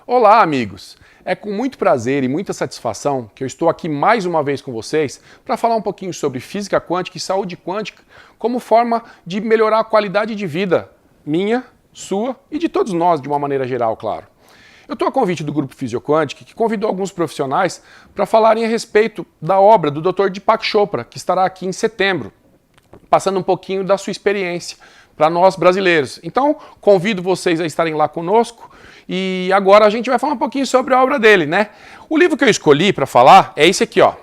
Olá, amigos! É com muito prazer e muita satisfação que eu estou aqui mais uma vez com vocês para falar um pouquinho sobre física quântica e saúde quântica como forma de melhorar a qualidade de vida minha, sua e de todos nós de uma maneira geral, claro. Eu estou a convite do Grupo Fisioquântica, que convidou alguns profissionais para falarem a respeito da obra do Dr. Deepak Chopra, que estará aqui em setembro, passando um pouquinho da sua experiência para nós brasileiros. Então, convido vocês a estarem lá conosco e agora a gente vai falar um pouquinho sobre a obra dele, né? O livro que eu escolhi para falar é esse aqui, ó.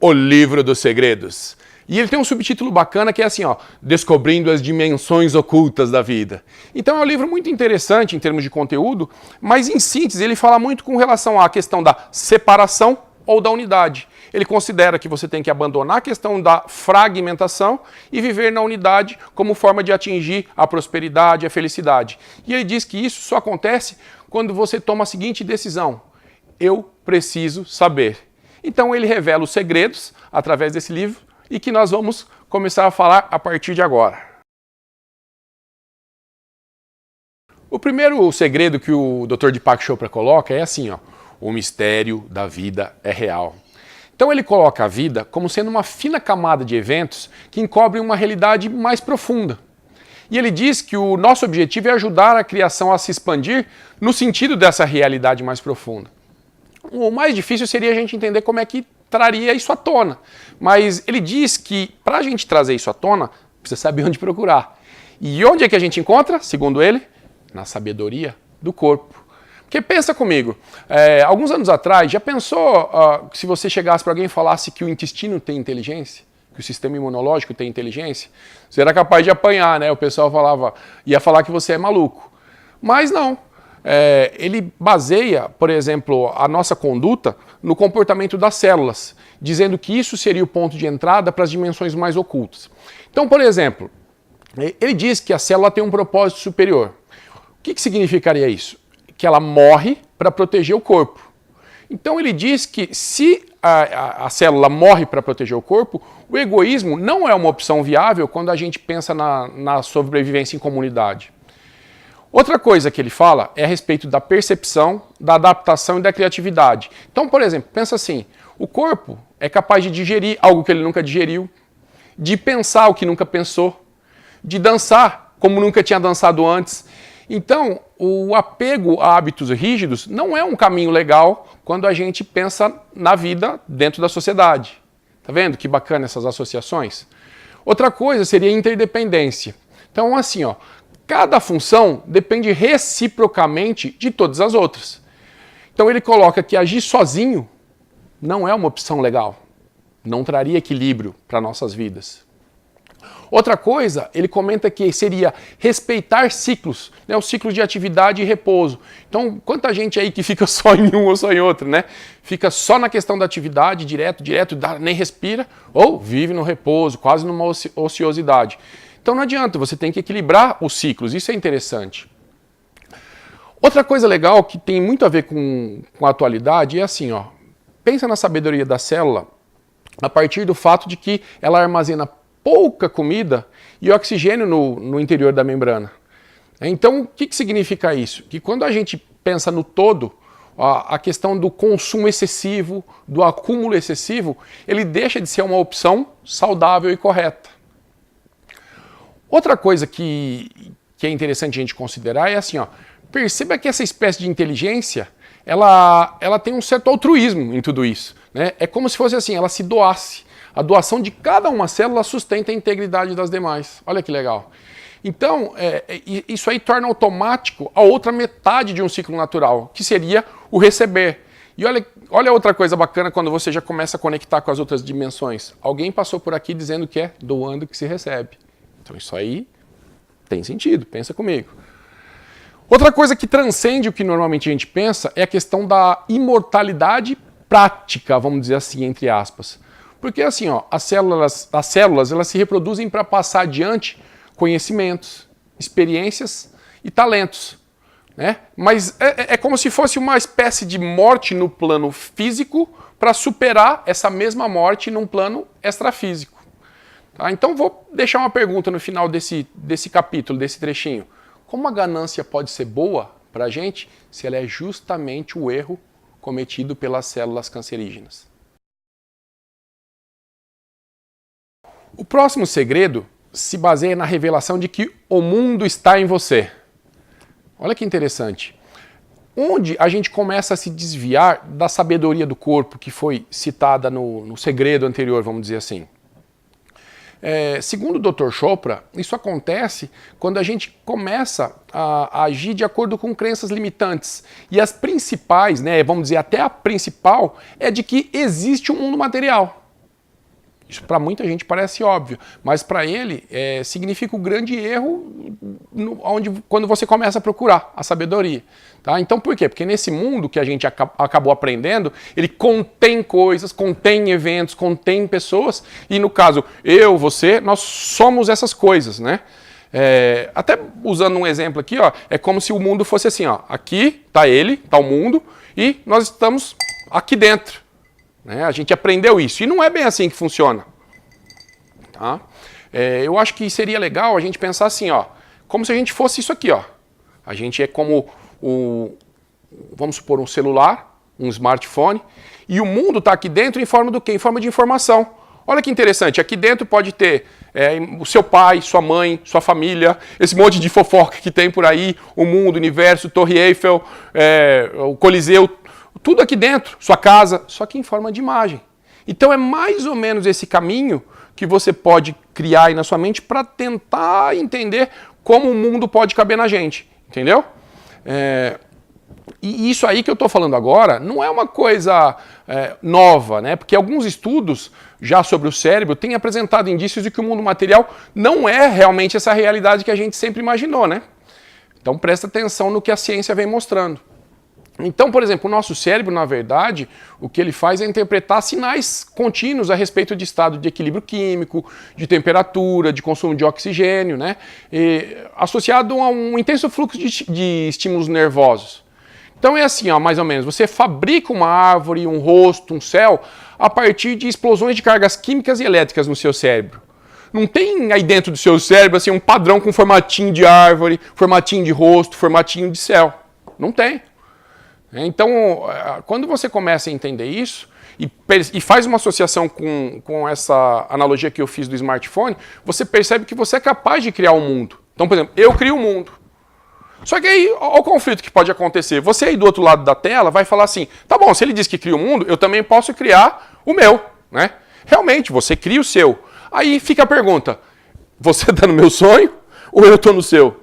O Livro dos Segredos. E ele tem um subtítulo bacana que é assim, ó, Descobrindo as Dimensões Ocultas da Vida. Então é um livro muito interessante em termos de conteúdo, mas em síntese ele fala muito com relação à questão da separação ou da unidade. Ele considera que você tem que abandonar a questão da fragmentação e viver na unidade como forma de atingir a prosperidade, a felicidade. E ele diz que isso só acontece quando você toma a seguinte decisão: eu preciso saber. Então ele revela os segredos através desse livro e que nós vamos começar a falar a partir de agora. O primeiro segredo que o Dr. Deepak Chopra coloca é assim, ó: o mistério da vida é real. Então ele coloca a vida como sendo uma fina camada de eventos que encobrem uma realidade mais profunda. E ele diz que o nosso objetivo é ajudar a criação a se expandir no sentido dessa realidade mais profunda. O mais difícil seria a gente entender como é que traria isso à tona. Mas ele diz que para a gente trazer isso à tona, precisa saber onde procurar. E onde é que a gente encontra, segundo ele? Na sabedoria do corpo. Porque pensa comigo, alguns anos atrás, já pensou se você chegasse para alguém e falasse que o intestino tem inteligência? Que o sistema imunológico tem inteligência? Você era capaz de apanhar, né? O pessoal ia falar que você é maluco. Mas não. Ele baseia, por exemplo, a nossa conduta no comportamento das células, dizendo que isso seria o ponto de entrada para as dimensões mais ocultas. Então, por exemplo, ele diz que a célula tem um propósito superior. O que significaria isso? Que ela morre para proteger o corpo. Então ele diz que se a célula morre para proteger o corpo, o egoísmo não é uma opção viável quando a gente pensa na sobrevivência em comunidade. Outra coisa que ele fala é a respeito da percepção, da adaptação e da criatividade. Então, por exemplo, pensa assim, o corpo é capaz de digerir algo que ele nunca digeriu, de pensar o que nunca pensou, de dançar como nunca tinha dançado antes. Então, o apego a hábitos rígidos não é um caminho legal quando a gente pensa na vida dentro da sociedade. Tá vendo que bacana essas associações? Outra coisa seria a interdependência. Então, assim, ó, cada função depende reciprocamente de todas as outras. Então, ele coloca que agir sozinho não é uma opção legal. Não traria equilíbrio para nossas vidas. Outra coisa, ele comenta que seria respeitar ciclos, né, os ciclos de atividade e repouso. Então, quanta gente aí que fica só em um ou só em outro, né? Fica só na questão da atividade, direto, nem respira, ou vive no repouso, quase numa ociosidade. Então não adianta, você tem que equilibrar os ciclos, isso é interessante. Outra coisa legal que tem muito a ver com a atualidade é assim, ó, pensa na sabedoria da célula a partir do fato de que ela armazena pouca comida e oxigênio no interior da membrana. Então, o que significa isso? Que quando a gente pensa no todo, a questão do consumo excessivo, do acúmulo excessivo, ele deixa de ser uma opção saudável e correta. Outra coisa que é interessante a gente considerar é assim, ó, perceba que essa espécie de inteligência, ela tem um certo altruísmo em tudo isso, né? É como se fosse assim, ela se doasse. A doação de cada uma célula sustenta a integridade das demais. Olha que legal. Então, isso aí torna automático a outra metade de um ciclo natural, que seria o receber. E olha outra coisa bacana quando você já começa a conectar com as outras dimensões. Alguém passou por aqui dizendo que é doando que se recebe. Então isso aí tem sentido, pensa comigo. Outra coisa que transcende o que normalmente a gente pensa é a questão da imortalidade prática, vamos dizer assim, entre aspas. Porque assim, ó, as células elas se reproduzem para passar adiante conhecimentos, experiências e talentos, né? Mas é como se fosse uma espécie de morte no plano físico para superar essa mesma morte num plano extrafísico. Tá? Então vou deixar uma pergunta no final desse capítulo, desse trechinho. Como a ganância pode ser boa para a gente se ela é justamente o erro cometido pelas células cancerígenas. O próximo segredo se baseia na revelação de que o mundo está em você. Olha que interessante. Onde a gente começa a se desviar da sabedoria do corpo que foi citada no segredo anterior, vamos dizer assim. Segundo o Dr. Chopra, isso acontece quando a gente começa a agir de acordo com crenças limitantes. E as principais, vamos dizer até a principal, é de que existe um mundo material. Isso para muita gente parece óbvio, mas para ele significa o grande erro quando você começa a procurar a sabedoria. Tá? Então por quê? Porque nesse mundo que a gente acabou aprendendo, ele contém coisas, contém eventos, contém pessoas, e no caso, eu, você, nós somos essas coisas, né? Até usando um exemplo aqui, ó, é como se o mundo fosse assim, ó, aqui está ele, está o mundo, e nós estamos aqui dentro. A gente aprendeu isso, e não é bem assim que funciona. Tá? Eu acho que seria legal a gente pensar assim, ó, como se a gente fosse isso aqui. Ó. A gente é como, vamos supor, um celular, um smartphone, e o mundo está aqui dentro em forma do quê? Em forma de informação. Olha que interessante, aqui dentro pode ter o seu pai, sua mãe, sua família, esse monte de fofoca que tem por aí, o mundo, o universo, Torre Eiffel, o Coliseu, tudo aqui dentro, sua casa, só que em forma de imagem. Então é mais ou menos esse caminho que você pode criar aí na sua mente para tentar entender como o mundo pode caber na gente, entendeu? E isso aí que eu estou falando agora não é uma coisa nova, né? Porque alguns estudos já sobre o cérebro têm apresentado indícios de que o mundo material não é realmente essa realidade que a gente sempre imaginou, né? Então presta atenção no que a ciência vem mostrando. Então, por exemplo, o nosso cérebro, na verdade, o que ele faz é interpretar sinais contínuos a respeito de estado de equilíbrio químico, de temperatura, de consumo de oxigênio, né? Associado a um intenso fluxo de estímulos nervosos. Então é assim, ó, mais ou menos, você fabrica uma árvore, um rosto, um céu, a partir de explosões de cargas químicas e elétricas no seu cérebro. Não tem aí dentro do seu cérebro assim, um padrão com formatinho de árvore, formatinho de rosto, formatinho de céu. Não tem. Então, quando você começa a entender isso e faz uma associação com essa analogia que eu fiz do smartphone, você percebe que você é capaz de criar um mundo. Então, por exemplo, eu crio um mundo. Só que aí, olha o conflito que pode acontecer. Você aí do outro lado da tela vai falar assim, tá bom, se ele diz que cria um mundo, eu também posso criar o meu, né? Realmente, você cria o seu. Aí fica a pergunta, você está no meu sonho ou eu estou no seu?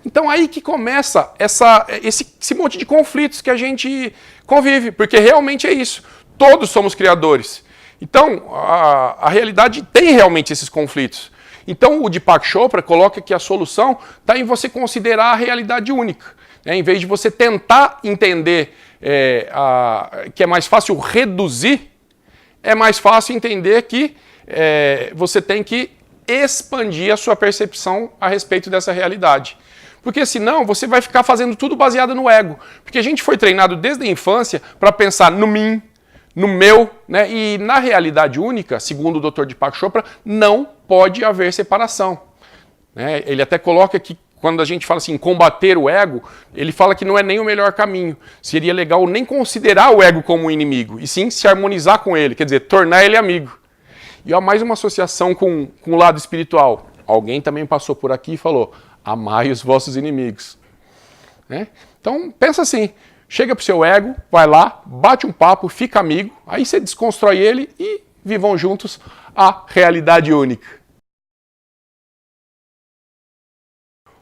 Então aí que começa esse monte de conflitos que a gente convive, porque realmente é isso, todos somos criadores. Então a realidade tem realmente esses conflitos. Então o Deepak Chopra coloca que a solução está em você considerar a realidade única, em vez de você tentar entender que é mais fácil reduzir, é mais fácil entender que você tem que expandir a sua percepção a respeito dessa realidade. Porque senão você vai ficar fazendo tudo baseado no ego. Porque a gente foi treinado desde a infância para pensar no mim, no meu, né? E na realidade única, segundo o Dr. Deepak Chopra, não pode haver separação. Ele até coloca que quando a gente fala assim, combater o ego, ele fala que não é nem o melhor caminho. Seria legal nem considerar o ego como um inimigo, e sim se harmonizar com ele, quer dizer, tornar ele amigo. E há mais uma associação com o lado espiritual. Alguém também passou por aqui e falou, amai os vossos inimigos. Então, pensa assim, chega pro seu ego, vai lá, bate um papo, fica amigo, aí você desconstrói ele e vivam juntos a realidade única.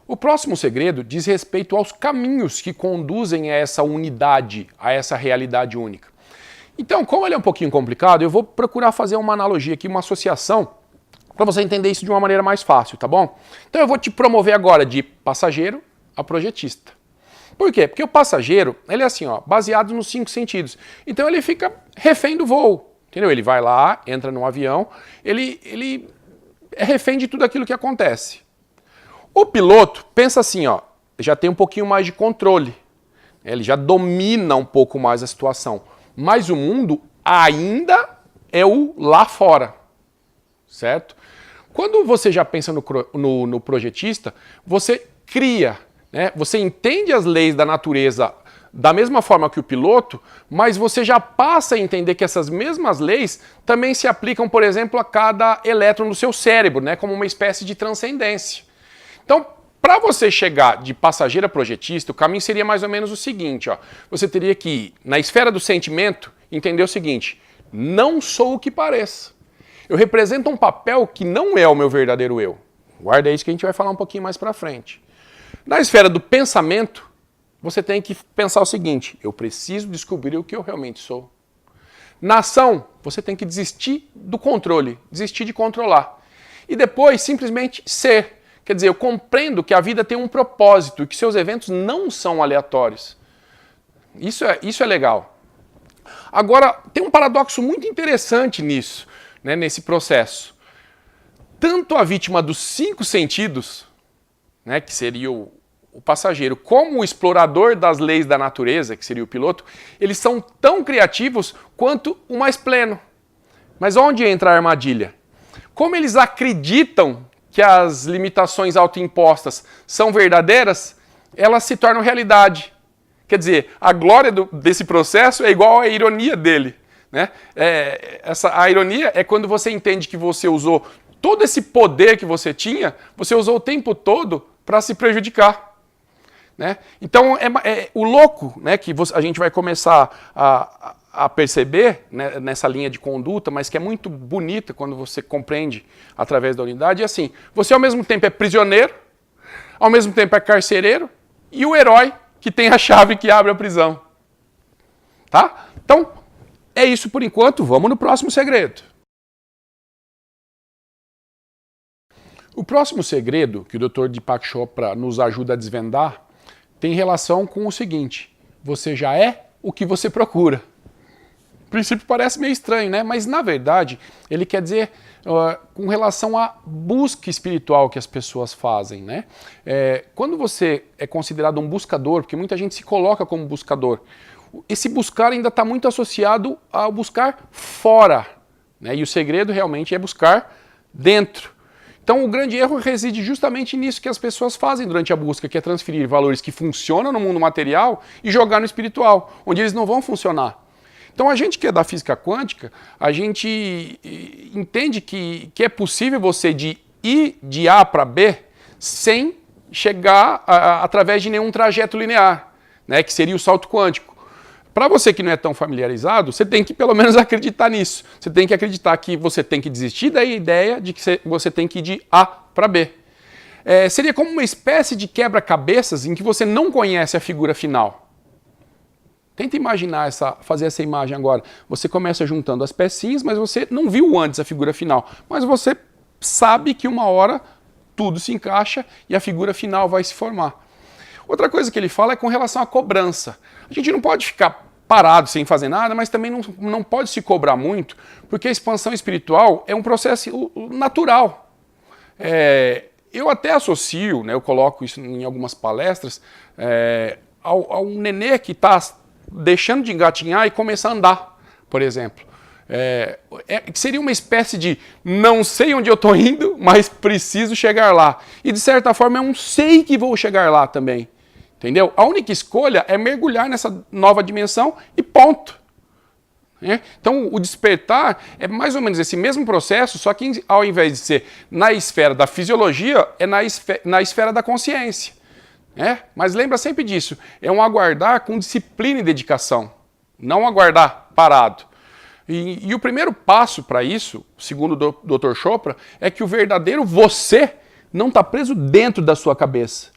O próximo segredo diz respeito aos caminhos que conduzem a essa unidade, a essa realidade única. Então, como ele é um pouquinho complicado, eu vou procurar fazer uma analogia aqui, uma associação, para você entender isso de uma maneira mais fácil, tá bom? Então eu vou te promover agora de passageiro a projetista. Por quê? Porque o passageiro, ele é assim, ó, baseado nos 5 sentidos. Então ele fica refém do voo, entendeu? Ele vai lá, entra no avião, ele é refém de tudo aquilo que acontece. O piloto pensa assim, ó, já tem um pouquinho mais de controle, ele já domina um pouco mais a situação, mas o mundo ainda é o lá fora, certo? Quando você já pensa no projetista, você cria né? Você entende as leis da natureza da mesma forma que o piloto, mas você já passa a entender que essas mesmas leis também se aplicam, por exemplo, a cada elétron do seu cérebro, né? Como uma espécie de transcendência. Então, para você chegar de passageiro a projetista, o caminho seria mais ou menos o seguinte, ó. Você teria que ir na esfera do sentimento, entender o seguinte: não sou o que pareço. Eu represento um papel que não é o meu verdadeiro eu. Guarda isso que a gente vai falar um pouquinho mais para frente. Na esfera do pensamento, você tem que pensar o seguinte: eu preciso descobrir o que eu realmente sou. Na ação, você tem que desistir do controle, desistir de controlar. E depois, simplesmente ser. Quer dizer, eu compreendo que a vida tem um propósito e que seus eventos não são aleatórios. Isso é legal. Agora, tem um paradoxo muito interessante nisso, né, nesse processo. Tanto a vítima dos 5 sentidos, né, que seria o passageiro, como o explorador das leis da natureza, que seria o piloto, eles são tão criativos quanto o mais pleno. Mas onde entra a armadilha? Como eles acreditam que as limitações autoimpostas são verdadeiras, elas se tornam realidade. Quer dizer, a glória desse processo é igual à ironia dele, né? A ironia é quando você entende que você usou todo esse poder que você tinha, você usou o tempo todo para se prejudicar. Né? Então, o louco, né, que a gente vai começar a perceber, né, nessa linha de conduta, mas que é muito bonita quando você compreende através da unidade, é assim: você ao mesmo tempo é prisioneiro, ao mesmo tempo é carcereiro e o herói que tem a chave que abre a prisão. Tá? Então, é isso por enquanto. Vamos no próximo segredo. O próximo segredo que o Dr. Deepak Chopra nos ajuda a desvendar tem relação com o seguinte: você já é o que você procura. O princípio parece meio estranho, né? Mas na verdade ele quer dizer com relação à busca espiritual que as pessoas fazem, né? Quando você é considerado um buscador, porque muita gente se coloca como buscador, esse buscar ainda está muito associado ao buscar fora, né? E o segredo realmente é buscar dentro. Então o grande erro reside justamente nisso que as pessoas fazem durante a busca, que é transferir valores que funcionam no mundo material e jogar no espiritual, onde eles não vão funcionar. Então a gente que é da física quântica, a gente entende que é possível você ir de A para B sem chegar através de nenhum trajeto linear, né, que seria o salto quântico. Para você que não é tão familiarizado, você tem que pelo menos acreditar nisso. Você tem que acreditar que você tem que desistir da ideia de que você tem que ir de A para B. Seria como uma espécie de quebra-cabeças em que você não conhece a figura final. Tenta imaginar fazer essa imagem agora. Você começa juntando as pecinhas, mas você não viu antes a figura final. Mas você sabe que uma hora tudo se encaixa e a figura final vai se formar. Outra coisa que ele fala é com relação à cobrança. A gente não pode ficar parado sem fazer nada, mas também não pode se cobrar muito, porque a expansão espiritual é um processo natural. Eu até associo, né, eu coloco isso em algumas palestras, ao nenê que está deixando de engatinhar e começar a andar, por exemplo. Seria uma espécie de não sei onde eu estou indo, mas preciso chegar lá. E de certa forma é um sei que vou chegar lá também. Entendeu? A única escolha é mergulhar nessa nova dimensão e ponto. Então o despertar é mais ou menos esse mesmo processo, só que ao invés de ser na esfera da fisiologia, é na esfera da consciência. Mas lembra sempre disso, é um aguardar com disciplina e dedicação, não aguardar parado. E o primeiro passo para isso, segundo o Dr. Chopra, é que o verdadeiro você não está preso dentro da sua cabeça.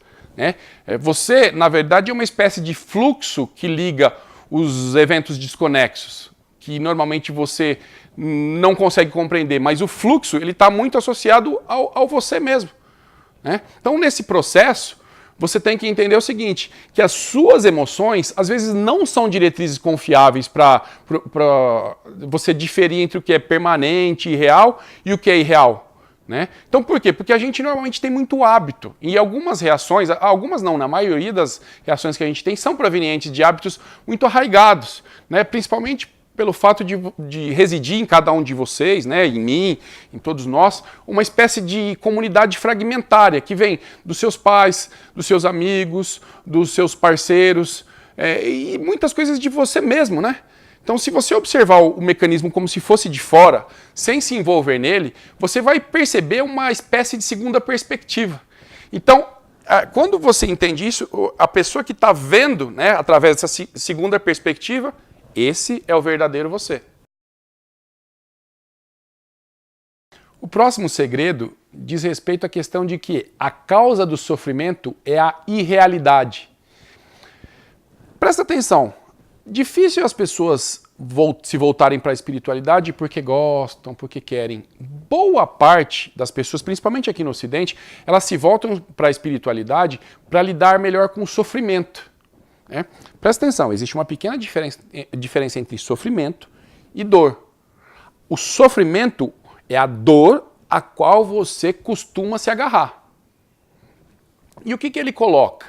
Você, na verdade, é uma espécie de fluxo que liga os eventos desconexos, que normalmente você não consegue compreender, mas o fluxo está muito associado ao você mesmo. Então, nesse processo, você tem que entender o seguinte, que as suas emoções, às vezes, não são diretrizes confiáveis para você diferir entre o que é permanente e real e o que é irreal. Então por quê? Porque a gente normalmente tem muito hábito e algumas reações, algumas não, na maioria das reações que a gente tem são provenientes de hábitos muito arraigados, principalmente pelo fato de residir em cada um de vocês, né, em mim, em todos nós, uma espécie de comunidade fragmentária que vem dos seus pais, dos seus amigos, dos seus parceiros e muitas coisas de você mesmo, né? Então, se você observar o mecanismo como se fosse de fora, sem se envolver nele, você vai perceber uma espécie de segunda perspectiva. Então, quando você entende isso, a pessoa que está vendo, né, através dessa segunda perspectiva, esse é o verdadeiro você. O próximo segredo diz respeito à questão de que a causa do sofrimento é a irrealidade. Presta atenção. Difícil as pessoas se voltarem para a espiritualidade porque gostam, porque querem. Boa parte das pessoas, principalmente aqui no Ocidente, elas se voltam para a espiritualidade para lidar melhor com o sofrimento. Né? Presta atenção, existe uma pequena diferença entre sofrimento e dor. O sofrimento é a dor a qual você costuma se agarrar. E o que ele coloca,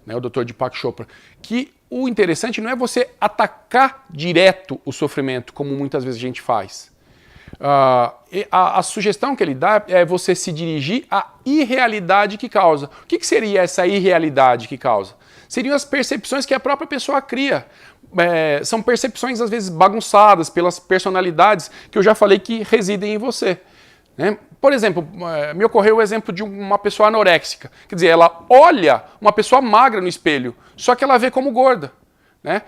né, o Dr. Deepak Chopra? Que o interessante não é você atacar direto o sofrimento, como muitas vezes a gente faz. A sugestão que ele dá é você se dirigir à irrealidade que causa. O que seria essa irrealidade que causa? Seriam as percepções que a própria pessoa cria. São percepções, às vezes, bagunçadas pelas personalidades que eu já falei que residem em você. Né? Por exemplo, me ocorreu o exemplo de uma pessoa anoréxica. Quer dizer, ela olha uma pessoa magra no espelho, só que ela vê como gorda. Né?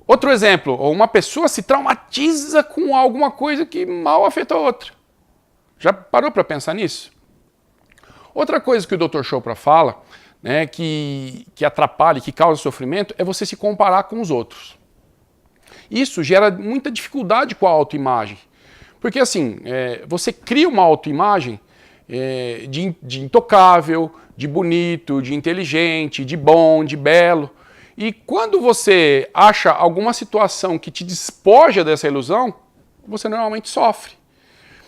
Outro exemplo, uma pessoa se traumatiza com alguma coisa que mal afeta a outra. Já parou para pensar nisso? Outra coisa que o Dr. Chopra fala, né, que atrapalha, que causa sofrimento, é você se comparar com os outros. Isso gera muita dificuldade com a autoimagem. Porque assim, você cria uma autoimagem de intocável, de bonito, de inteligente, de bom, de belo. E quando você acha alguma situação que te despoja dessa ilusão, você normalmente sofre.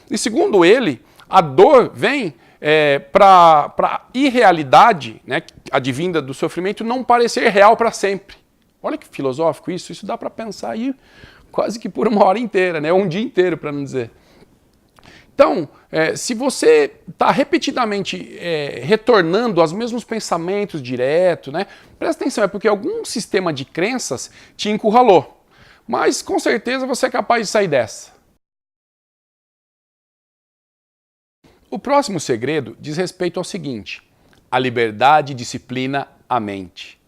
E segundo ele, a dor vem para a irrealidade, né, advinda do sofrimento, não parecer real para sempre. Olha que filosófico isso dá para pensar aí quase que por uma hora inteira, né, um dia inteiro, para não dizer. Então, se você está repetidamente retornando aos mesmos pensamentos direto, né, presta atenção, é porque algum sistema de crenças te encurralou. Mas com certeza você é capaz de sair dessa. O próximo segredo diz respeito ao seguinte: a liberdade disciplina a mente.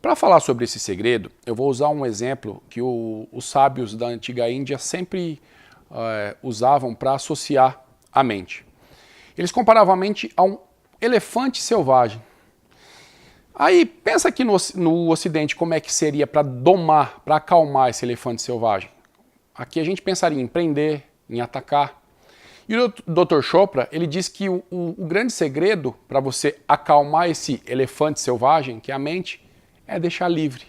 Para falar sobre esse segredo, eu vou usar um exemplo que os sábios da antiga Índia sempre usavam para associar a mente. Eles comparavam a mente a um elefante selvagem. Aí pensa aqui no Ocidente como é que seria para domar, para acalmar esse elefante selvagem. Aqui a gente pensaria em prender, em atacar. E o Dr. Chopra, ele diz que o grande segredo para você acalmar esse elefante selvagem, que é a mente, é deixar livre.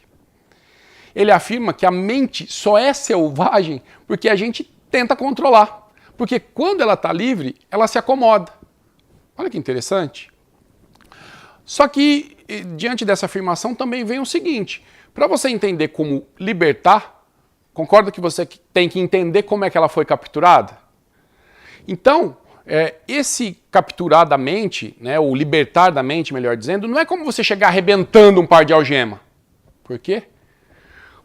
Ele afirma que a mente só é selvagem porque a gente tenta controlar. Porque quando ela está livre, ela se acomoda. Olha que interessante. Só que, diante dessa afirmação, também vem o seguinte: para você entender como libertar, concorda que você tem que entender como é que ela foi capturada? Então, esse capturar da mente, né, ou libertar da mente, melhor dizendo, não é como você chegar arrebentando um par de algema. Por quê?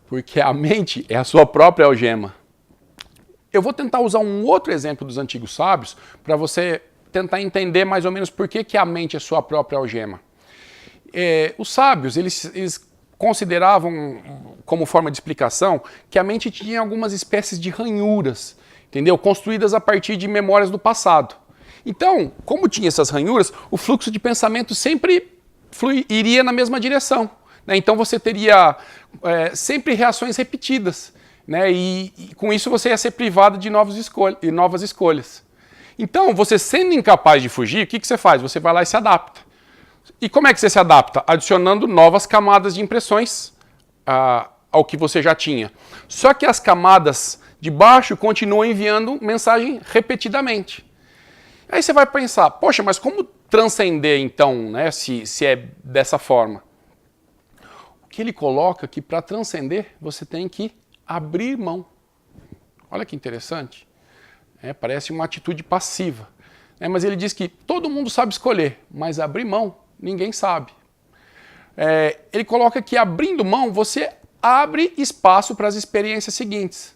Porque a mente é a sua própria algema. Eu vou tentar usar um outro exemplo dos antigos sábios para você tentar entender mais ou menos por que a mente é sua própria algema. Os sábios, eles consideravam, como forma de explicação, que a mente tinha algumas espécies de ranhuras, entendeu? Construídas a partir de memórias do passado. Então, como tinha essas ranhuras, o fluxo de pensamento sempre iria na mesma direção. Né? Então você teria sempre reações repetidas. Né? E com isso você ia ser privado de novas escolhas. Então, você sendo incapaz de fugir, o que você faz? Você vai lá e se adapta. E como é que você se adapta? Adicionando novas camadas de impressões ao que você já tinha. Só que as camadas de baixo continuam enviando mensagem repetidamente. Aí você vai pensar, poxa, mas como transcender então, né, se é dessa forma? O que ele coloca é que para transcender você tem que abrir mão. Olha que interessante. Parece uma atitude passiva. Mas ele diz que todo mundo sabe escolher, mas abrir mão, ninguém sabe. Ele coloca que abrindo mão, você abre espaço para as experiências seguintes.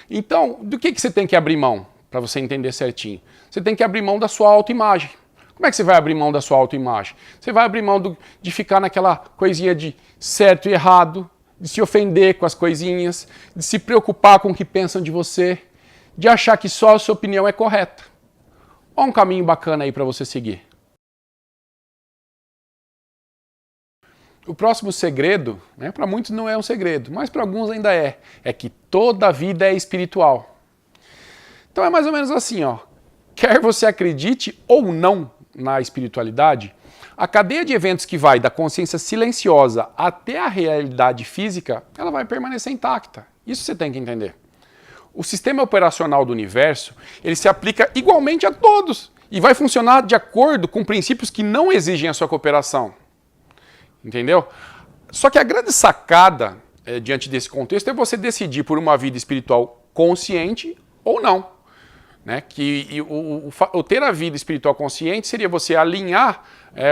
Então, do que você tem que abrir mão, para você entender certinho? Você tem que abrir mão da sua autoimagem. Como é que você vai abrir mão da sua autoimagem? Você vai abrir mão de ficar naquela coisinha de certo e errado, de se ofender com as coisinhas, de se preocupar com o que pensam de você, de achar que só a sua opinião é correta. Olha um caminho bacana aí para você seguir. O próximo segredo, para muitos não é um segredo, mas para alguns ainda é que toda a vida é espiritual. Então é mais ou menos assim, quer você acredite ou não na espiritualidade, a cadeia de eventos que vai da consciência silenciosa até a realidade física, ela vai permanecer intacta. Isso você tem que entender. O sistema operacional do universo, ele se aplica igualmente a todos e vai funcionar de acordo com princípios que não exigem a sua cooperação. Entendeu? Só que a grande sacada diante desse contexto é você decidir por uma vida espiritual consciente ou não. O ter a vida espiritual consciente seria você alinhar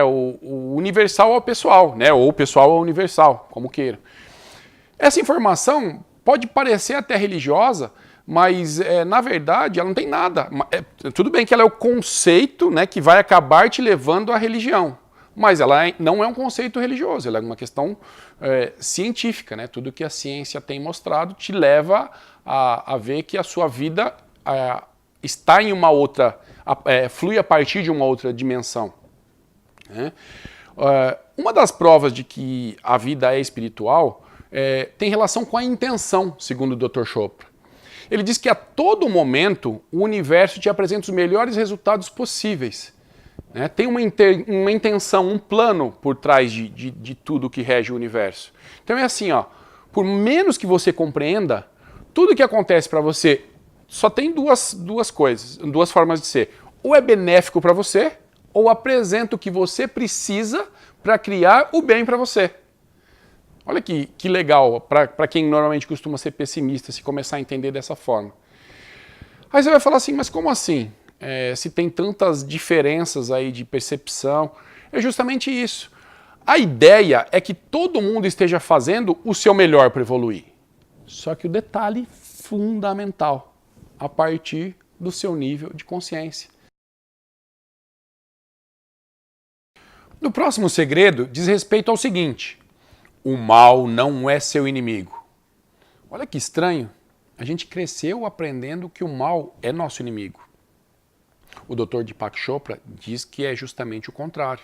o universal ao pessoal, ou o pessoal ao universal, como queira. Essa informação pode parecer até religiosa, mas na verdade ela não tem nada. Tudo bem que ela é o conceito que vai acabar te levando à religião. Mas ela não é um conceito religioso, ela é uma questão científica. Tudo que a ciência tem mostrado te leva a ver que a sua vida está em uma outra, flui a partir de uma outra dimensão. Uma das provas de que a vida é espiritual tem relação com a intenção, segundo o Dr. Chopra. Ele diz que a todo momento o universo te apresenta os melhores resultados possíveis. Tem uma intenção, um plano por trás de tudo que rege o universo. Então é assim, por menos que você compreenda, tudo que acontece para você só tem duas coisas, duas formas de ser. Ou é benéfico para você, ou apresenta o que você precisa para criar o bem para você. Olha que legal, para quem normalmente costuma ser pessimista, se começar a entender dessa forma. Aí você vai falar assim, mas como assim? Se tem tantas diferenças aí de percepção, é justamente isso. A ideia é que todo mundo esteja fazendo o seu melhor para evoluir. Só que o detalhe fundamental, a partir do seu nível de consciência. No próximo segredo, diz respeito ao seguinte: o mal não é seu inimigo. Olha que estranho, a gente cresceu aprendendo que o mal é nosso inimigo. O Dr. Deepak Chopra diz que é justamente o contrário.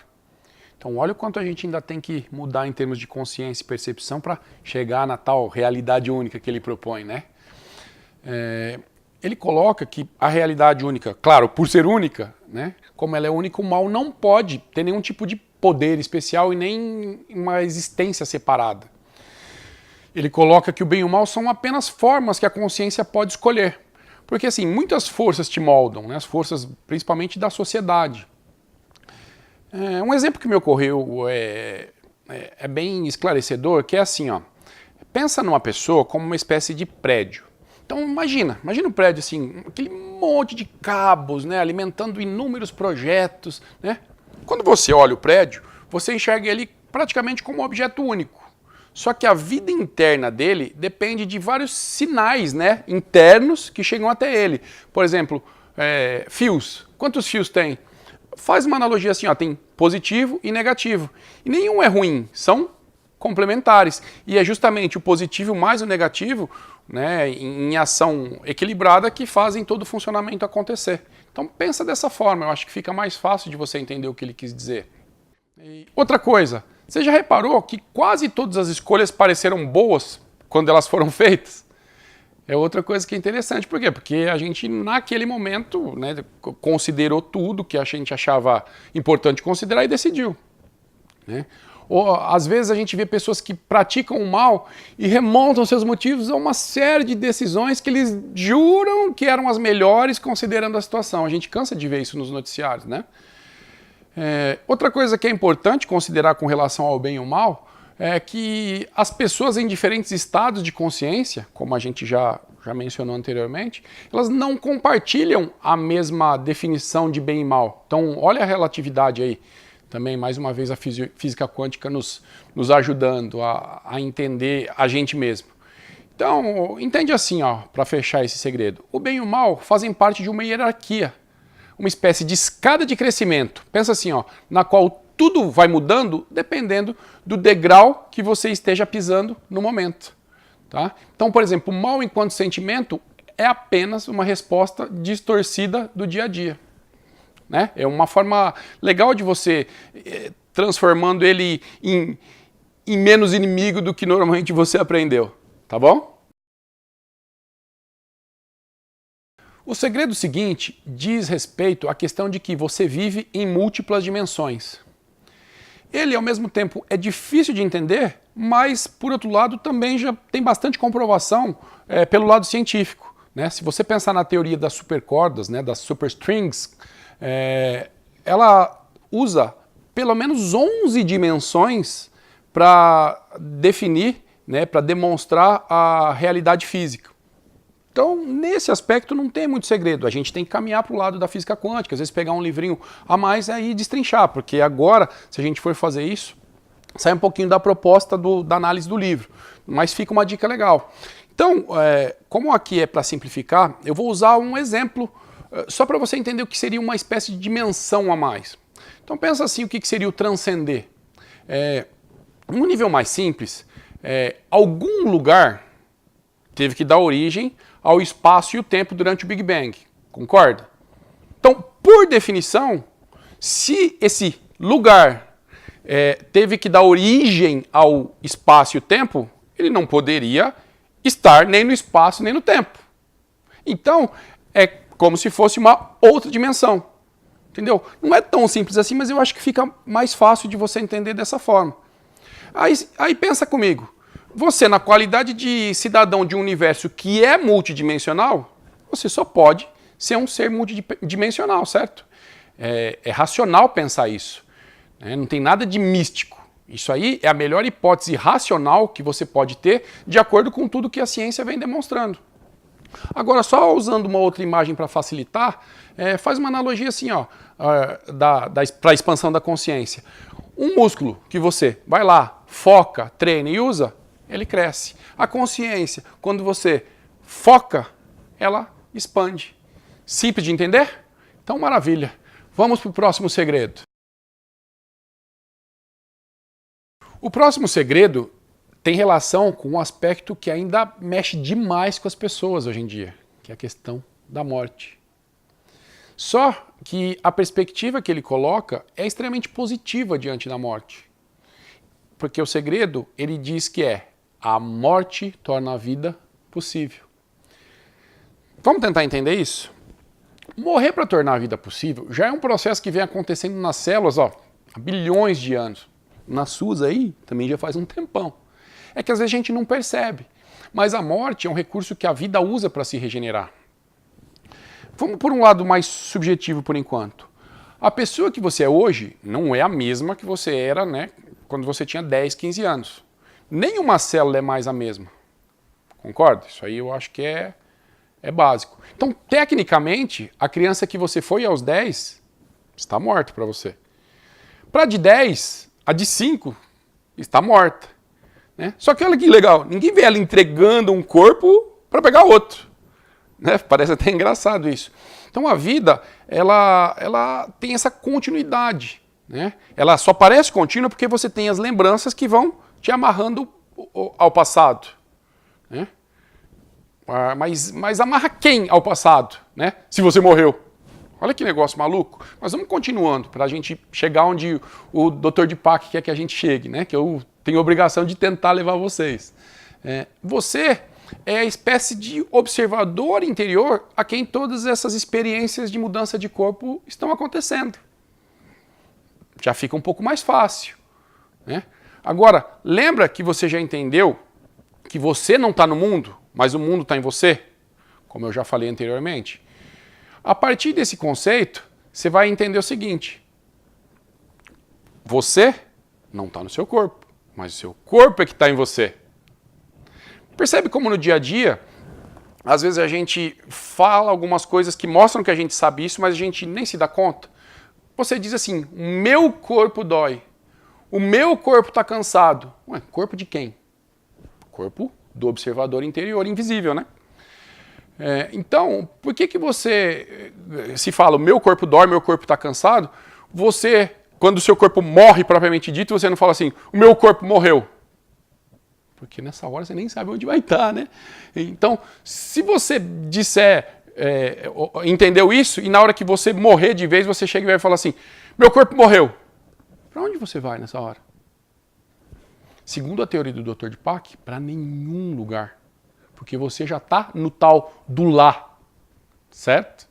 Então olha o quanto a gente ainda tem que mudar em termos de consciência e percepção para chegar na tal realidade única que ele propõe, Ele coloca que a realidade única, claro, por ser única, como ela é única, o mal não pode ter nenhum tipo de poder especial e nem uma existência separada. Ele coloca que o bem e o mal são apenas formas que a consciência pode escolher. Porque assim, muitas forças te moldam, as forças principalmente da sociedade. Um exemplo que me ocorreu é bem esclarecedor, que é assim, pensa numa pessoa como uma espécie de prédio. Então imagina um prédio assim, aquele monte de cabos, alimentando inúmeros projetos, Quando você olha o prédio, você enxerga ele praticamente como um objeto único. Só que a vida interna dele depende de vários sinais internos que chegam até ele. Por exemplo, fios. Quantos fios tem? Faz uma analogia assim, tem positivo e negativo. E nenhum é ruim, são complementares. E é justamente o positivo mais o negativo, em ação equilibrada, que fazem todo o funcionamento acontecer. Então pensa dessa forma, eu acho que fica mais fácil de você entender o que ele quis dizer. E outra coisa, você já reparou que quase todas as escolhas pareceram boas quando elas foram feitas? É outra coisa que é interessante. Por quê? Porque a gente, naquele momento, considerou tudo que a gente achava importante considerar e decidiu. Ou, às vezes, a gente vê pessoas que praticam o mal e remontam seus motivos a uma série de decisões que eles juram que eram as melhores considerando a situação. A gente cansa de ver isso nos noticiários, Outra coisa que é importante considerar com relação ao bem e ao mal é que as pessoas em diferentes estados de consciência, como a gente já já mencionou anteriormente, elas não compartilham a mesma definição de bem e mal. Então, olha a relatividade aí. Também, mais uma vez, a física quântica nos ajudando a entender a gente mesmo. Então, entende assim, para fechar esse segredo. O bem e o mal fazem parte de uma hierarquia, uma espécie de escada de crescimento. Pensa assim, na qual tudo vai mudando dependendo do degrau que você esteja pisando no momento. Tá? Então, por exemplo, o mal enquanto sentimento é apenas uma resposta distorcida do dia a dia. Né? É uma forma legal de você transformando ele em menos inimigo do que normalmente você aprendeu. Tá bom? O segredo seguinte diz respeito à questão de que você vive em múltiplas dimensões. Ele, ao mesmo tempo, é difícil de entender, mas, por outro lado, também já tem bastante comprovação pelo lado científico. Né? Se você pensar na teoria das supercordas, né, das superstrings, ela usa pelo menos 11 dimensões para definir, né, para demonstrar a realidade física. Então, nesse aspecto, não tem muito segredo. A gente tem que caminhar para o lado da física quântica, às vezes pegar um livrinho a mais e destrinchar, porque agora, se a gente for fazer isso, sai um pouquinho da proposta da análise do livro, mas fica uma dica legal. Então, como aqui é para simplificar, eu vou usar um exemplo só para você entender o que seria uma espécie de dimensão a mais. Então, pensa assim, o que seria o transcender. Num nível mais simples, algum lugar teve que dar origem ao espaço e o tempo durante o Big Bang. Concorda? Então, por definição, se esse lugar teve que dar origem ao espaço e o tempo, ele não poderia estar nem no espaço nem no tempo. Então, é como se fosse uma outra dimensão. Entendeu? Não é tão simples assim, mas eu acho que fica mais fácil de você entender dessa forma. Aí pensa comigo. Você, na qualidade de cidadão de um universo que é multidimensional, você só pode ser um ser multidimensional, certo? É racional pensar isso. Né? Não tem nada de místico. Isso aí é a melhor hipótese racional que você pode ter de acordo com tudo que a ciência vem demonstrando. Agora, só usando uma outra imagem para facilitar, faz uma analogia assim, para a expansão da consciência. Um músculo que você vai lá, foca, treina e usa, ele cresce. A consciência, quando você foca, ela expande. Simples de entender? Então, maravilha. Vamos para o próximo segredo. O próximo segredo tem relação com um aspecto que ainda mexe demais com as pessoas hoje em dia, que é a questão da morte. Só que a perspectiva que ele coloca é extremamente positiva diante da morte. Porque o segredo, ele diz que a morte torna a vida possível. Vamos tentar entender isso? Morrer para tornar a vida possível já é um processo que vem acontecendo nas células há bilhões de anos. Nas suas aí também já faz um tempão. É que às vezes a gente não percebe. Mas a morte é um recurso que a vida usa para se regenerar. Vamos por um lado mais subjetivo por enquanto. A pessoa que você é hoje não é a mesma que você era, né, quando você tinha 10, 15 anos. Nenhuma célula é mais a mesma. Concorda? Isso aí eu acho que é básico. Então, tecnicamente, a criança que você foi aos 10 está morta para você. Para de 10, a de 5 está morta. Né? Só que olha que legal, ninguém vê ela entregando um corpo para pegar outro. Né? Parece até engraçado isso. Então a vida, ela tem essa continuidade. Né? Ela só parece contínua porque você tem as lembranças que vão te amarrando ao passado. Né? Mas amarra quem ao passado? Né? Se você morreu. Olha que negócio maluco. Mas vamos continuando para a gente chegar onde o Dr. Deepak quer que a gente chegue, né? Que eu tenho a obrigação de tentar levar vocês. Você é a espécie de observador interior a quem todas essas experiências de mudança de corpo estão acontecendo. Já fica um pouco mais fácil. Né? Agora, lembra que você já entendeu que você não está no mundo, mas o mundo está em você? Como eu já falei anteriormente. A partir desse conceito, você vai entender o seguinte. Você não está no seu corpo, mas o seu corpo é que está em você. Percebe como no dia a dia às vezes a gente fala algumas coisas que mostram que a gente sabe isso, mas a gente nem se dá conta. Você diz assim, o meu corpo dói, o meu corpo está cansado. Ué, corpo de quem? Corpo do observador interior invisível, né? Então, por que você se fala, o meu corpo dói, meu corpo está cansado, você, quando o seu corpo morre propriamente dito, você não fala assim, o meu corpo morreu. Porque nessa hora você nem sabe onde vai estar, né? Então, se você disser, entendeu isso, e na hora que você morrer de vez, você chega e vai falar assim, meu corpo morreu. Para onde você vai nessa hora? Segundo a teoria do Dr. Deepak, para nenhum lugar. Porque você já está no tal do lá, certo?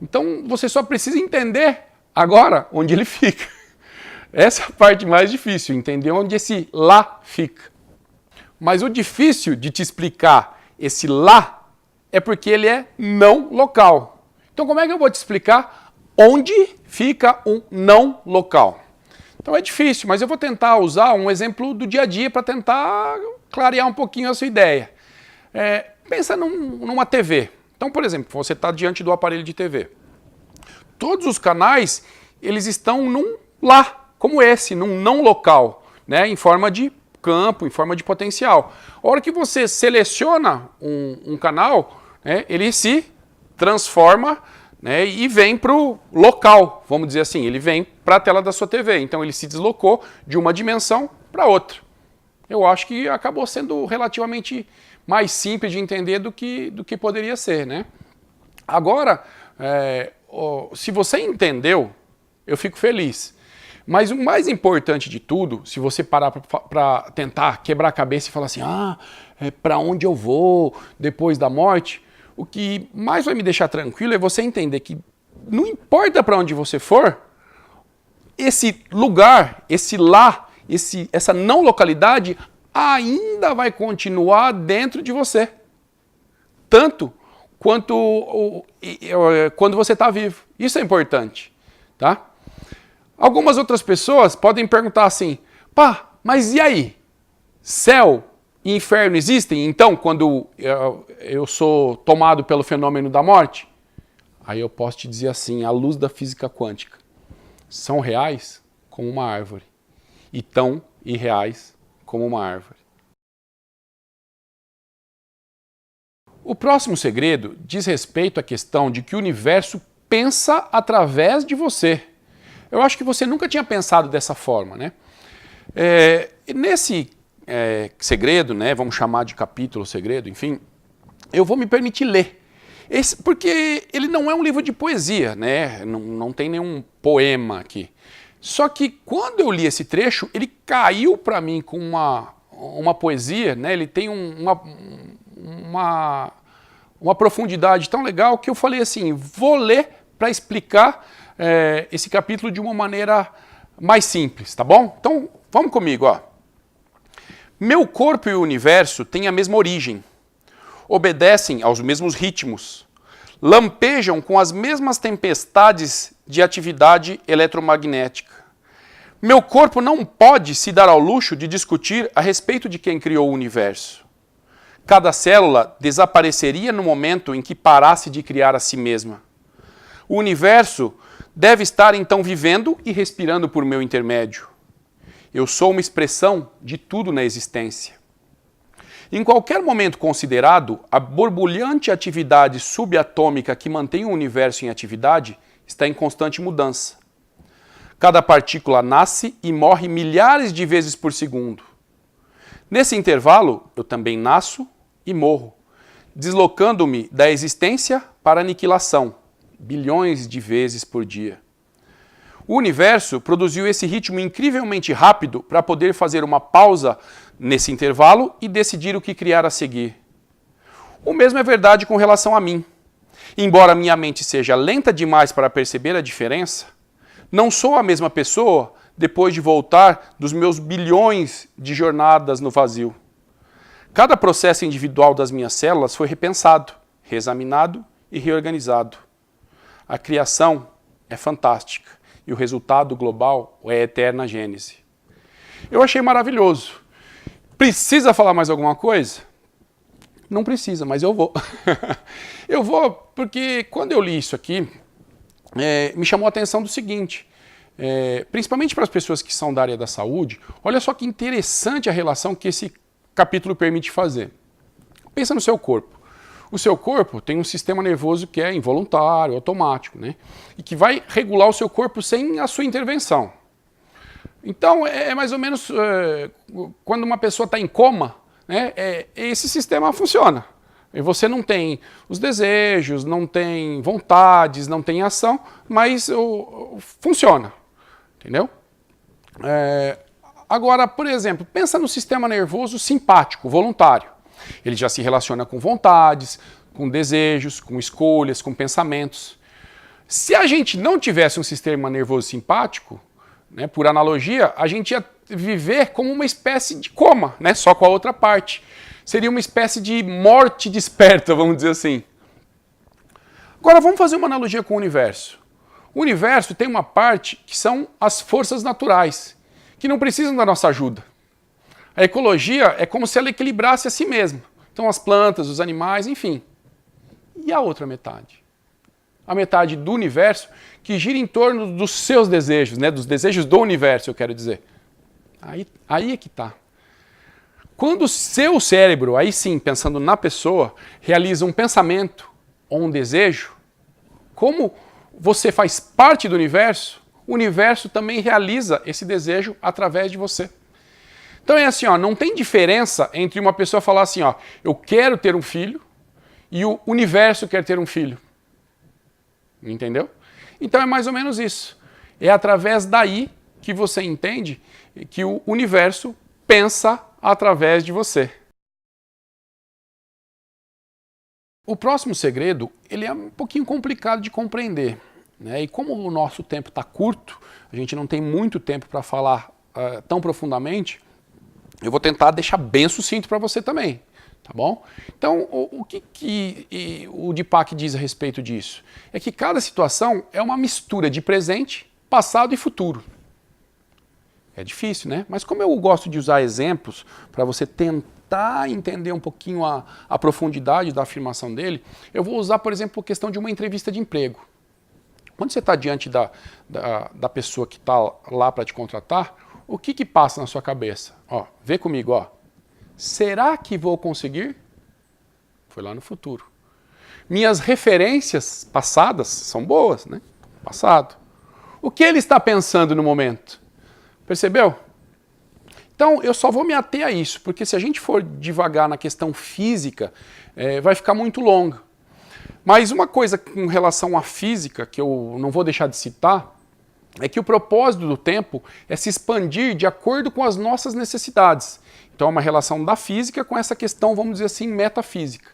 Então, você só precisa entender agora onde ele fica. Essa é a parte mais difícil, entender onde esse lá fica. Mas o difícil de te explicar esse lá é porque ele é não local. Então como é que eu vou te explicar onde fica um não local? Então é difícil, mas eu vou tentar usar um exemplo do dia a dia para tentar clarear um pouquinho a sua ideia. Pensa numa TV. Então, por exemplo, você está diante do aparelho de TV. Todos os canais, eles estão num lá, como esse, num não local, né, em forma de campo, em forma de potencial. A hora que você seleciona um canal, né, ele se transforma, né, e vem para o local, vamos dizer assim, ele vem para a tela da sua TV. Então ele se deslocou de uma dimensão para outra. Eu acho que acabou sendo relativamente mais simples de entender do que poderia ser, né? Agora, se você entendeu, eu fico feliz. Mas o mais importante de tudo, se você parar para tentar quebrar a cabeça e falar assim, para onde eu vou depois da morte, o que mais vai me deixar tranquilo é você entender que não importa para onde você for, esse lugar, esse lá, essa não localidade ainda vai continuar dentro de você. Tanto quanto quando você está vivo. Isso é importante, tá? Algumas outras pessoas podem perguntar assim, pá, mas e aí? Céu e inferno existem? Então, quando eu sou tomado pelo fenômeno da morte? Aí eu posso te dizer assim, à luz da física quântica, são reais como uma árvore e tão irreais como uma árvore. O próximo segredo diz respeito à questão de que o universo pensa através de você. Eu acho que você nunca tinha pensado dessa forma, né? Nesse segredo, né, vamos chamar de capítulo segredo, enfim, eu vou me permitir ler. Porque ele não é um livro de poesia, né? Não tem nenhum poema aqui. Só que quando eu li esse trecho, ele caiu para mim com uma poesia, né? Ele tem uma profundidade tão legal que eu falei assim, vou ler para explicar esse capítulo de uma maneira mais simples, tá bom? Então, vamos comigo, ó. Meu corpo e o universo têm a mesma origem, obedecem aos mesmos ritmos, lampejam com as mesmas tempestades de atividade eletromagnética. Meu corpo não pode se dar ao luxo de discutir a respeito de quem criou o universo. Cada célula desapareceria no momento em que parasse de criar a si mesma. O universo deve estar então vivendo e respirando por meu intermédio. Eu sou uma expressão de tudo na existência. Em qualquer momento considerado, a borbulhante atividade subatômica que mantém o universo em atividade está em constante mudança. Cada partícula nasce e morre milhares de vezes por segundo. Nesse intervalo, eu também nasço e morro, deslocando-me da existência para a aniquilação, bilhões de vezes por dia. O universo produziu esse ritmo incrivelmente rápido para poder fazer uma pausa nesse intervalo e decidir o que criar a seguir. O mesmo é verdade com relação a mim. Embora minha mente seja lenta demais para perceber a diferença, não sou a mesma pessoa depois de voltar dos meus bilhões de jornadas no vazio. Cada processo individual das minhas células foi repensado, reexaminado e reorganizado. A criação é fantástica e o resultado global é a eterna gênese. Eu achei maravilhoso. Precisa falar mais alguma coisa? Não precisa, mas eu vou. Eu vou porque quando eu li isso aqui, me chamou a atenção do seguinte, principalmente para as pessoas que são da área da saúde, olha só que interessante a relação que esse capítulo permite fazer. Pensa no seu corpo. O seu corpo tem um sistema nervoso que é involuntário, automático, né? E que vai regular o seu corpo sem a sua intervenção. Então, é mais ou menos quando uma pessoa está em coma, né, esse sistema funciona. E você não tem os desejos, não tem vontades, não tem ação, mas funciona. Entendeu? Agora, por exemplo, pensa no sistema nervoso simpático, voluntário. Ele já se relaciona com vontades, com desejos, com escolhas, com pensamentos. Se a gente não tivesse um sistema nervoso simpático, né, por analogia, a gente ia viver como uma espécie de coma, né, só com a outra parte. Seria uma espécie de morte desperta, vamos dizer assim. Agora vamos fazer uma analogia com o universo. O universo tem uma parte que são as forças naturais, que não precisam da nossa ajuda. A ecologia é como se ela equilibrasse a si mesma. Então as plantas, os animais, enfim. E a outra metade? A metade do universo que gira em torno dos seus desejos, né? Dos desejos do universo, eu quero dizer. Aí é que está. Quando o seu cérebro, aí sim, pensando na pessoa, realiza um pensamento ou um desejo, como você faz parte do universo, o universo também realiza esse desejo através de você. Então é assim, ó, não tem diferença entre uma pessoa falar assim, ó, eu quero ter um filho, e o universo quer ter um filho. Entendeu? Então é mais ou menos isso. É através daí que você entende que o universo pensa através de você. O próximo segredo, ele é um pouquinho complicado de compreender, né? E como o nosso tempo está curto, a gente não tem muito tempo para falar tão profundamente, eu vou tentar deixar bem sucinto para você também, tá bom? Então, o que o Deepak diz a respeito disso? É que cada situação é uma mistura de presente, passado e futuro. É difícil, né? Mas como eu gosto de usar exemplos para você tentar entender um pouquinho a profundidade da afirmação dele, eu vou usar, por exemplo, a questão de uma entrevista de emprego. Quando você está diante da pessoa que está lá para te contratar, o que passa na sua cabeça? Ó, vê comigo, ó. Será que vou conseguir? Foi lá no futuro. Minhas referências passadas são boas, né? Passado. O que ele está pensando no momento? Percebeu? Então, eu só vou me ater a isso, porque se a gente for devagar na questão física, vai ficar muito longa. Mas uma coisa com relação à física, que eu não vou deixar de citar, é que o propósito do tempo é se expandir de acordo com as nossas necessidades. Então é uma relação da física com essa questão, vamos dizer assim, metafísica.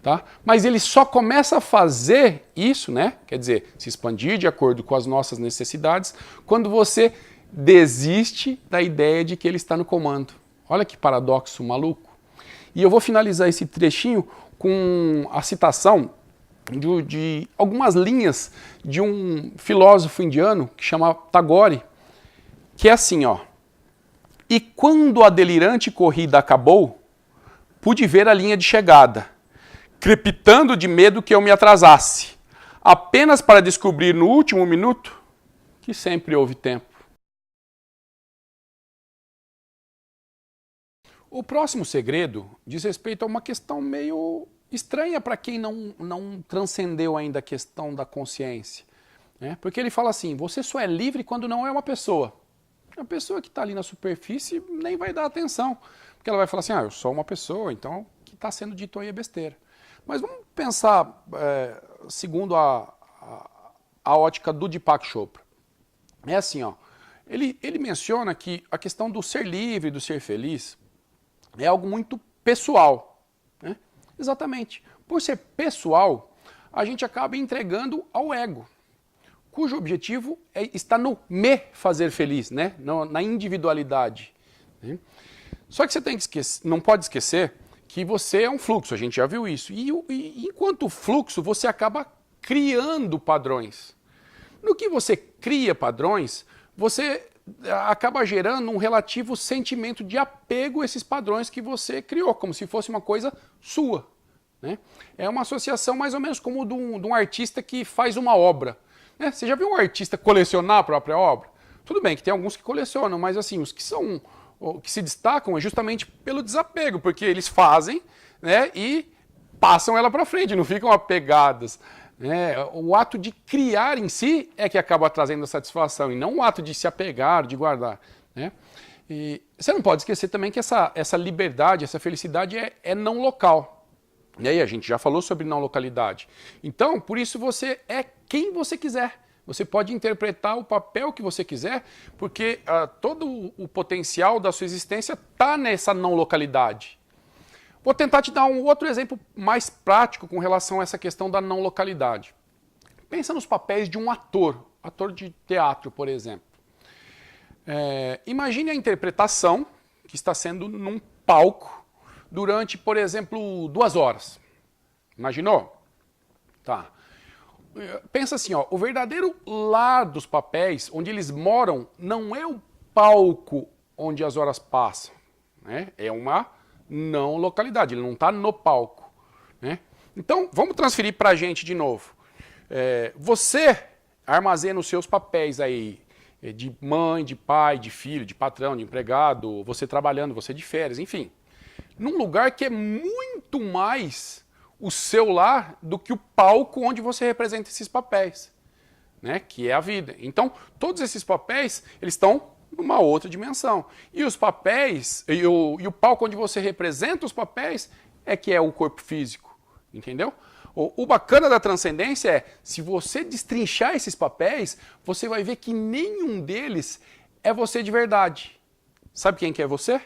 Tá? Mas ele só começa a fazer isso, né? Quer dizer, se expandir de acordo com as nossas necessidades, quando você desiste da ideia de que ele está no comando. Olha que paradoxo maluco. E eu vou finalizar esse trechinho com a citação de algumas linhas de um filósofo indiano que chama Tagore, que é assim, ó. E quando a delirante corrida acabou, pude ver a linha de chegada, crepitando de medo que eu me atrasasse, apenas para descobrir no último minuto que sempre houve tempo. O próximo segredo diz respeito a uma questão meio estranha para quem não transcendeu ainda a questão da consciência. Né? Porque ele fala assim, você só é livre quando não é uma pessoa. A pessoa que está ali na superfície nem vai dar atenção. Porque ela vai falar assim, eu sou uma pessoa, então o que está sendo dito aí é besteira. Mas vamos pensar segundo a ótica do Deepak Chopra. É assim, ó, ele menciona que a questão do ser livre, do ser feliz, é algo muito pessoal. Né? Exatamente. Por ser pessoal, a gente acaba entregando ao ego, cujo objetivo está no me fazer feliz, né? Na individualidade. Né? Só que você não pode esquecer que você é um fluxo, a gente já viu isso. E enquanto fluxo, você acaba criando padrões. No que você cria padrões, você acaba gerando um relativo sentimento de apego a esses padrões que você criou, como se fosse uma coisa sua. né? É uma associação mais ou menos como de um artista que faz uma obra, né? Você já viu um artista colecionar a própria obra? Tudo bem que tem alguns que colecionam, mas assim, os que se destacam é justamente pelo desapego, porque eles fazem, né, e passam ela para frente, não ficam apegadas. O ato de criar em si é que acaba trazendo a satisfação, e não o ato de se apegar, de guardar, né? E você não pode esquecer também que essa liberdade, essa felicidade é não local. E aí a gente já falou sobre não localidade. Então, por isso você é quem você quiser. Você pode interpretar o papel que você quiser, porque todo o potencial da sua existência está nessa não localidade. Vou tentar te dar um outro exemplo mais prático com relação a essa questão da não localidade. Pensa nos papéis de um ator de teatro, por exemplo. Imagine a interpretação que está sendo num palco durante, por exemplo, 2 horas. Imaginou? Tá. Pensa assim, ó, o verdadeiro lar dos papéis, onde eles moram, não é o palco onde as horas passam, né? É uma não localidade, ele não está no palco, né? Então, vamos transferir para a gente de novo. Você armazena os seus papéis aí, de mãe, de pai, de filho, de patrão, de empregado, você trabalhando, você de férias, enfim. Num lugar que é muito mais o seu lar do que o palco onde você representa esses papéis, né? Que é a vida. Então, todos esses papéis, eles estão numa outra dimensão. E os papéis, e o palco onde você representa os papéis, é que é o corpo físico, entendeu? O bacana da transcendência é, se você destrinchar esses papéis, você vai ver que nenhum deles é você de verdade. Sabe quem que é você?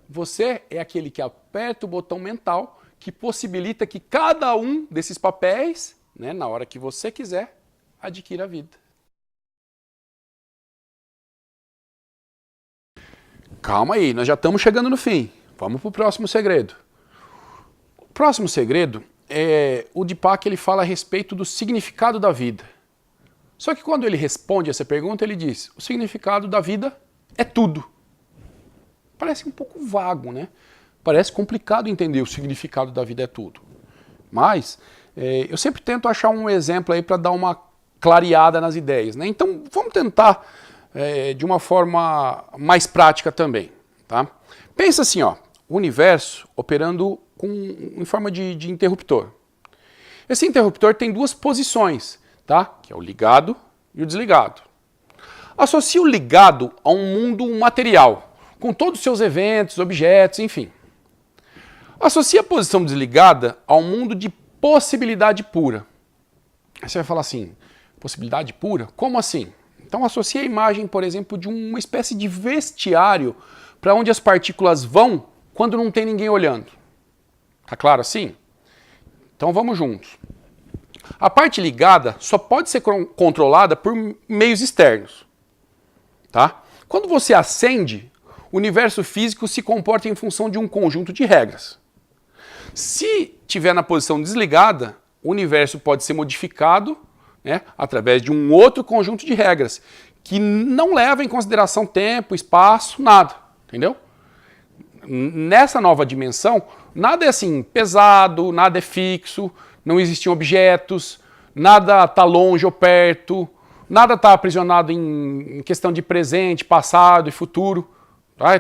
Você é aquele que aperta o botão mental que possibilita que cada um desses papéis, né, na hora que você quiser, adquira a vida. Calma aí, nós já estamos chegando no fim. Vamos para o próximo segredo. O próximo segredo é o Deepak, ele fala a respeito do significado da vida. Só que quando ele responde essa pergunta, ele diz, o significado da vida é tudo. Parece um pouco vago, né? Parece complicado entender o significado da vida é tudo. Mas eu sempre tento achar um exemplo aí para dar uma clareada nas ideias, né? Então vamos tentar de uma forma mais prática também, tá? Pensa assim, ó, o universo operando em forma de interruptor. Esse interruptor tem 2 posições, tá? Que é o ligado e o desligado. Associe o ligado a um mundo material, com todos os seus eventos, objetos, enfim. Associe a posição desligada a um mundo de possibilidade pura. Aí você vai falar assim, possibilidade pura? Como assim? Então associe a imagem, por exemplo, de uma espécie de vestiário para onde as partículas vão quando não tem ninguém olhando. Tá claro assim? Então vamos juntos. A parte ligada só pode ser controlada por meios externos. Tá? Quando você acende, o universo físico se comporta em função de um conjunto de regras. Se estiver na posição desligada, o universo pode ser modificado, né, através de um outro conjunto de regras, que não leva em consideração tempo, espaço, nada. Entendeu? Nessa nova dimensão, nada é assim pesado, nada é fixo, não existem objetos, nada está longe ou perto, nada está aprisionado em questão de presente, passado e futuro. Tá? É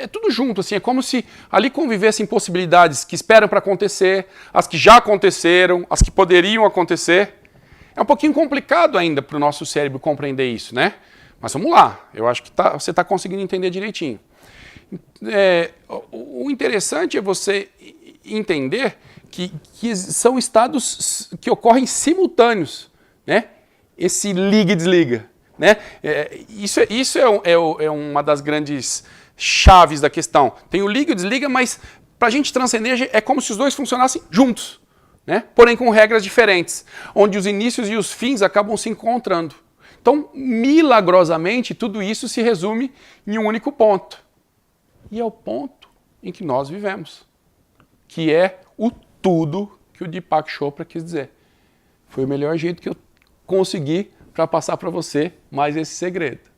tudo junto, assim, é como se ali convivessem possibilidades que esperam para acontecer, as que já aconteceram, as que poderiam acontecer. É um pouquinho complicado ainda para o nosso cérebro compreender isso, né? Mas vamos lá, eu acho que você está conseguindo entender direitinho. O interessante é você entender que são estados que ocorrem simultâneos, né? Esse liga e desliga, né? Isso é uma das grandes chaves da questão. Tem o liga e o desliga, mas para a gente transcender é como se os dois funcionassem juntos, né? Porém com regras diferentes, onde os inícios e os fins acabam se encontrando. Então, milagrosamente, tudo isso se resume em um único ponto. E é o ponto em que nós vivemos, que é o tudo que o Deepak Chopra quis dizer. Foi o melhor jeito que eu consegui para passar para você mais esse segredo.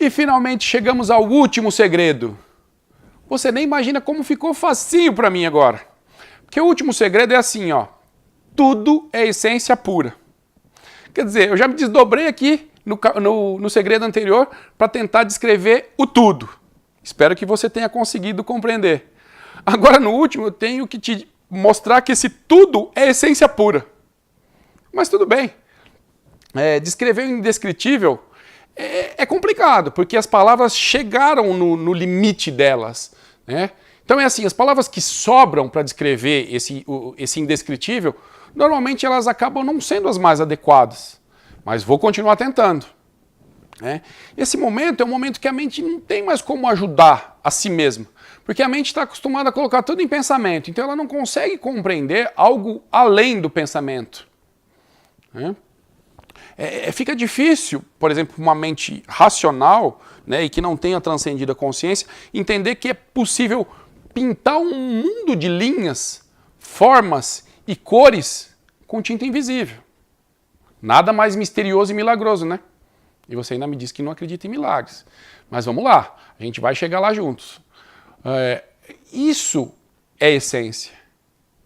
E finalmente chegamos ao último segredo. Você nem imagina como ficou facinho para mim agora. Porque o último segredo é assim, ó. Tudo é essência pura. Quer dizer, eu já me desdobrei aqui no segredo anterior para tentar descrever o tudo. Espero que você tenha conseguido compreender. Agora no último eu tenho que te mostrar que esse tudo é essência pura. Mas tudo bem. Descrever o indescritível é complicado, porque as palavras chegaram no limite delas, né? Então é assim, as palavras que sobram para descrever esse indescritível, normalmente elas acabam não sendo as mais adequadas. Mas vou continuar tentando. Né? Esse momento é um momento que a mente não tem mais como ajudar a si mesma. Porque a mente está acostumada a colocar tudo em pensamento. Então ela não consegue compreender algo além do pensamento. Né? Fica difícil, por exemplo, uma mente racional, né, e que não tenha transcendido a consciência, entender que é possível pintar um mundo de linhas, formas e cores com tinta invisível. Nada mais misterioso e milagroso, né? E você ainda me diz que não acredita em milagres. Mas vamos lá, a gente vai chegar lá juntos. Isso é essência.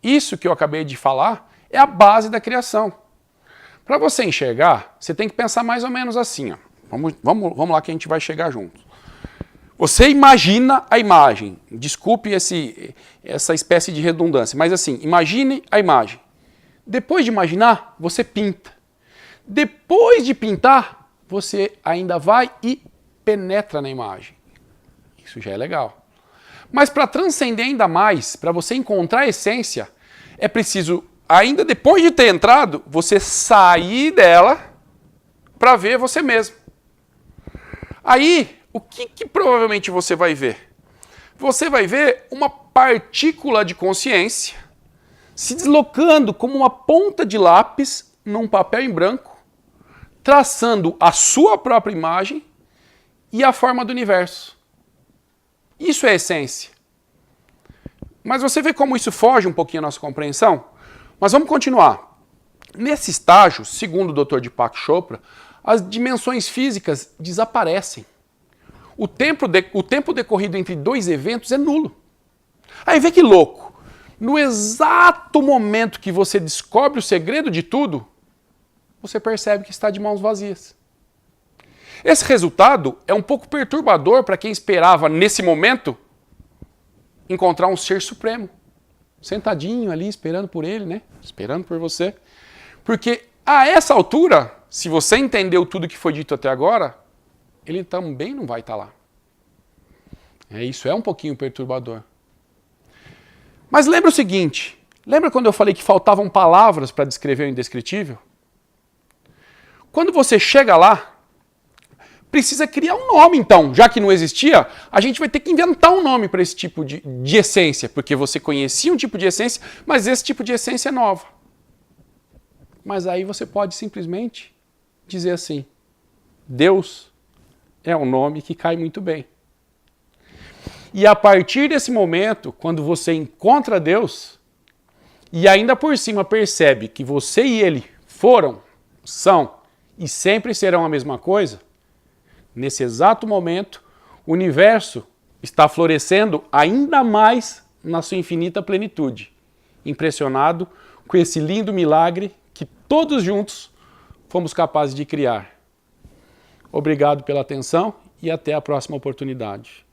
Isso que eu acabei de falar é a base da criação. Para você enxergar, você tem que pensar mais ou menos assim. Ó. Vamos lá que a gente vai chegar juntos. Você imagina a imagem. Desculpe essa espécie de redundância, mas assim, imagine a imagem. Depois de imaginar, você pinta. Depois de pintar, você ainda vai e penetra na imagem. Isso já é legal. Mas para transcender ainda mais, para você encontrar a essência, é preciso, ainda depois de ter entrado, você sair dela para ver você mesmo. Aí, o que provavelmente você vai ver? Você vai ver uma partícula de consciência se deslocando como uma ponta de lápis num papel em branco, traçando a sua própria imagem e a forma do universo. Isso é essência. Mas você vê como isso foge um pouquinho à nossa compreensão? Mas vamos continuar. Nesse estágio, segundo o Dr. Deepak Chopra, as dimensões físicas desaparecem. O tempo decorrido entre dois eventos é nulo. Aí vê que louco. No exato momento que você descobre o segredo de tudo, você percebe que está de mãos vazias. Esse resultado é um pouco perturbador para quem esperava, nesse momento, encontrar um ser supremo. Sentadinho ali, esperando por ele, né? Esperando por você. Porque a essa altura, se você entendeu tudo que foi dito até agora, ele também não vai estar lá. Isso é um pouquinho perturbador. Mas lembra o seguinte, lembra quando eu falei que faltavam palavras para descrever o indescritível? Quando você chega lá, precisa criar um nome então. Já que não existia, a gente vai ter que inventar um nome para esse tipo de essência, porque você conhecia um tipo de essência, mas esse tipo de essência é nova. Mas aí você pode simplesmente dizer assim, Deus é um nome que cai muito bem. E a partir desse momento, quando você encontra Deus, e ainda por cima percebe que você e ele foram, são e sempre serão a mesma coisa, nesse exato momento, o universo está florescendo ainda mais na sua infinita plenitude, impressionado com esse lindo milagre que todos juntos fomos capazes de criar. Obrigado pela atenção e até a próxima oportunidade.